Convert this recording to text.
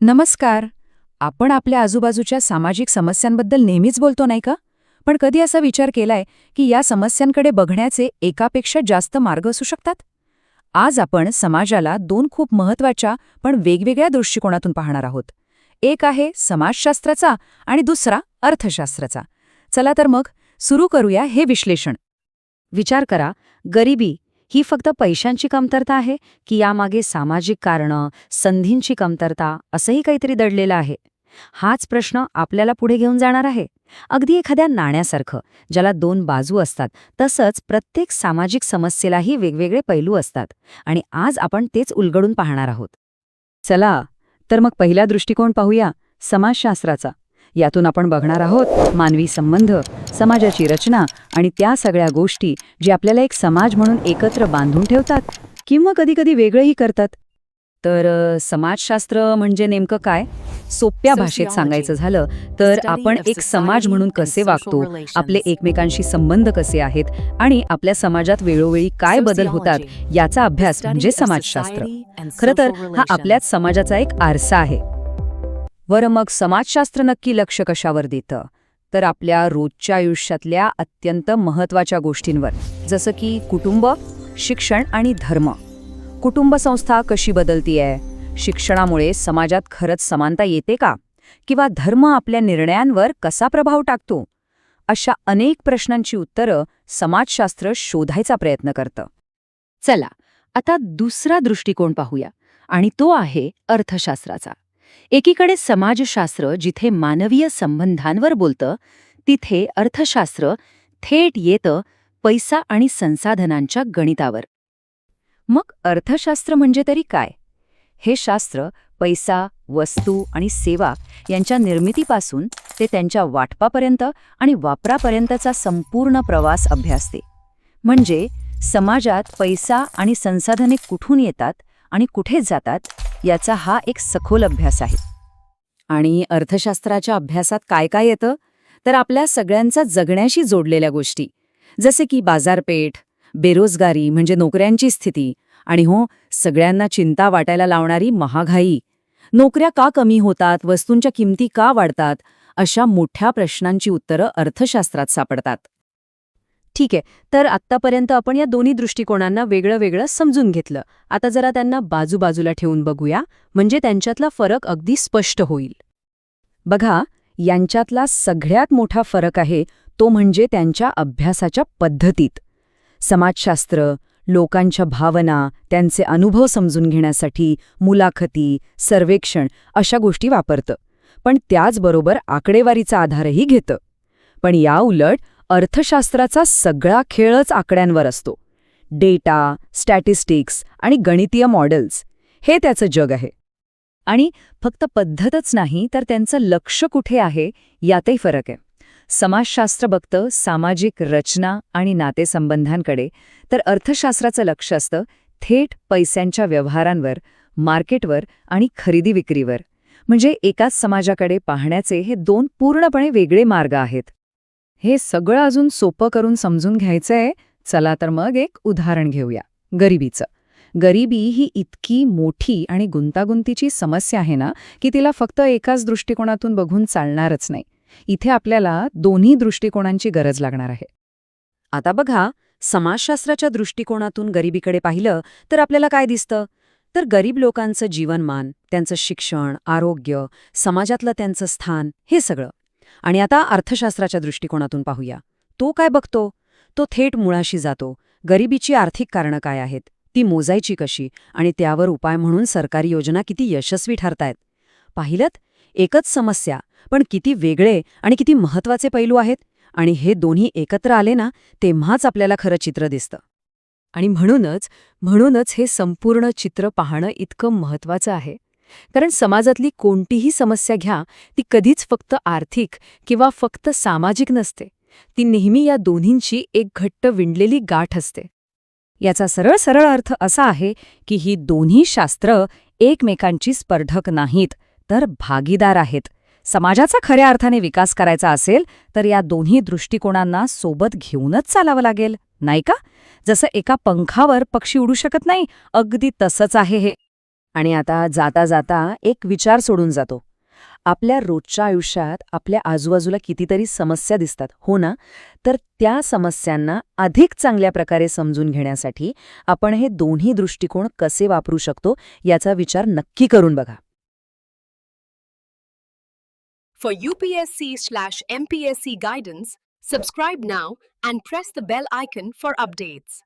नमस्कार. आपण आपल्या आजूबाजूच्या सामाजिक समस्यांबद्दल नेहमीच बोलतो नाही का? पण कधी असा विचार केलाय की या समस्यांकडे बघण्याचे एकापेक्षा जास्त मार्ग असू शकतात? आज आपण समाजाला दोन खूप महत्वाच्या पण वेगवेगळ्या दृष्टिकोनातून पाहणार आहोत. एक आहे समाजशास्त्राचा आणि दुसरा अर्थशास्त्राचा. चला तर मग सुरू करूया हे विश्लेषण. विचार करा, गरिबी ही फक्त पैशांची कमतरता आहे की यामागे सामाजिक कारणं, संधींची कमतरता असंही काहीतरी दडलेलं आहे? हाच प्रश्न आपल्याला पुढे घेऊन जाणार आहे. अगदी एखाद्या नाण्यासारखं, ज्याला दोन बाजू असतात, तसंच प्रत्येक सामाजिक समस्येलाही वेगवेगळे पैलू असतात. आणि आज आपण तेच उलगडून पाहणार आहोत. चला तर मग पहिला दृष्टिकोन पाहूया, समाजशास्त्राचा. यातून आपण बघणार आहोत मानवी संबंध, समाजाची रचना आणि त्या सगळ्या गोष्टी जे आपल्याला एक समाज म्हणून एकत्र बांधून ठेवतात किंवा कधीकधी वेगळंही करतात. तर समाजशास्त्र म्हणजे नेमकं काय? सोप्या भाषेत सांगायचं झालं तर आपण एक समाज म्हणून कसे वागतो, आपले एकमेकांशी संबंध कसे आहेत आणि आपल्या समाजात वेळोवेळी काय बदल होतात याचा अभ्यास म्हणजे समाजशास्त्र. खरं तर हा आपल्याच समाजाचा एक आरसा आहे. बरं, मग समाजशास्त्र नक्की लक्ष कशावर देतं? तर आपल्या रोजच्या आयुष्यातल्या अत्यंत महत्त्वाच्या गोष्टींवर, जसं की कुटुंब, शिक्षण आणि धर्म. कुटुंब संस्था कशी बदलतीये? शिक्षणामुळे समाजात खरंच समानता येते का? किंवा धर्म आपल्या निर्णयांवर कसा प्रभाव टाकतो? अशा अनेक प्रश्नांची उत्तरं समाजशास्त्र शोधायचा प्रयत्न करतं. चला, आता दुसरा दृष्टिकोन पाहूया, आणि तो आहे अर्थशास्त्राचा. एकीकडे समाजशास्त्र जिथे मानवीय संबंधांवर बोलतं, तिथे अर्थशास्त्र थेट येतं पैसा आणि संसाधनांच्या गणितावर. मग अर्थशास्त्र म्हणजे तरी काय? हे शास्त्र पैसा, वस्तू आणि सेवा यांच्या निर्मितीपासून ते त्यांच्या वाटपापर्यंत आणि वापरापर्यंतचा संपूर्ण प्रवास अभ्यासते. म्हणजे समाजात पैसा आणि संसाधने कुठून येतात आणि कुठे जातात याचा हा एक सखोल अभ्यास आहे. आणि अर्थशास्त्राच्या अभ्यासात काय काय येतं? तर आपल्या सगळ्यांचा जगण्याशी जोडलेल्या गोष्टी, जसे की बाजारपेठ, बेरोजगारी म्हणजे नोकऱ्यांची स्थिती, आणि सगळ्यांना चिंता वाटायला लावणारी महागाई. नोकऱ्या का कमी होतात, वस्तूंच्या किमती का वाढतात, अशा मोठ्या प्रश्नांची उत्तरं अर्थशास्त्रात सापडतात. ठीक आहे, तर आत्तापर्यंत आपण या दोन्ही दृष्टिकोनांना वेगळं वेगळं समजून घेतलं. आता जरा त्यांना बाजूबाजूला ठेवून बघूया, म्हणजे त्यांच्यातला फरक अगदी स्पष्ट होईल. बघा, यांच्यातला सगळ्यात मोठा फरक आहे तो म्हणजे त्यांच्या अभ्यासाच्या पद्धतीत. समाजशास्त्र लोकांच्या भावना, त्यांचे अनुभव समजून घेण्यासाठी मुलाखती, सर्वेक्षण अशा गोष्टी वापरतं, पण त्याचबरोबर आकडेवारीचा आधारही घेतं. पण याउलट अर्थशास्त्राचा सगळा खेळच आकड्यांवर असतो. डेटा, स्टॅटिस्टिक्स आणि गणितीय मॉडेल्स हे त्याचं जग आहे. आणि फक्त पद्धतच नाही, तर त्यांचं लक्ष कुठे आहे यातही फरक आहे. समाजशास्त्र बघतं सामाजिक रचना आणि नातेसंबंधांकडे, तर अर्थशास्त्राचं लक्ष असतं थेट पैशांच्या व्यवहारांवर, मार्केटवर आणि खरेदी विक्रीवर. म्हणजे एकाच समाजाकडे पाहण्याचे हे दोन पूर्णपणे वेगळे मार्ग आहेत. हे सगळं अजून सोपं करून समजून घ्यायचंय. चला तर मग एक उदाहरण घेऊया, गरिबीचं. गरिबी ही इतकी मोठी आणि गुंतागुंतीची समस्या आहे ना, की तिला फक्त एकाच दृष्टिकोनातून बघून चालणारच नाही. इथे आपल्याला दोन्ही दृष्टिकोनांची गरज लागणार आहे. आता बघा, समाजशास्त्राच्या दृष्टिकोनातून गरिबीकडे पाहिलं तर आपल्याला काय दिसतं? तर गरीब लोकांचं जीवनमान, त्यांचं शिक्षण, आरोग्य, समाजातलं त्यांचं स्थान, हे सगळं. आणि आता अर्थशास्त्राच्या दृष्टिकोनातून पाहूया. तो काय बघतो? तो थेट मुळाशी जातो. गरिबीची आर्थिक कारणं काय आहेत, ती मोजायची कशी, आणि त्यावर उपाय म्हणून सरकारी योजना किती यशस्वी ठरतायत. पाहिलंत? एकच समस्या, पण किती वेगळे आणि किती महत्वाचे पैलू आहेत. आणि हे दोन्ही एकत्र आले ना, तेव्हाच आपल्याला खरं चित्र दिसतं. आणि म्हणूनच हे संपूर्ण चित्र पाहणं इतकं महत्वाचं आहे. कारण समाजातली कोणतीही समस्या घ्या, ती कधीच फक्त आर्थिक किंवा फक्त सामाजिक नसते. ती नेहमी या दोन्हींची एक घट्ट विणलेली गाठ असते. याचा सरळ सरळ अर्थ असा आहे की ही दोन्ही शास्त्र एकमेकांची स्पर्धक नाहीत, तर भागीदार आहेत. समाजाचा खऱ्या अर्थाने विकास करायचा असेल तर या दोन्ही दृष्टिकोनांना सोबत घेऊनच चालावं लागेल, नाही का? जसं एका पंखावर पक्षी उडू शकत नाही, अगदी तसंच आहे हे. आणि आता जाता जाता एक विचार सोडून जातो. आपल्या रोजच्या आयुष्यात आपल्या आजूबाजूला कितीतरी समस्या दिसतात, हो ना? तर त्या समस्यांना अधिक चांगल्या प्रकारे समजून घेण्यासाठी आपण हे दोन्ही दृष्टिकोन कसे वापरू शकतो याचा विचार नक्की करून बघा. For UPSC/MPSC guidance, subscribe now and press the bell icon for updates.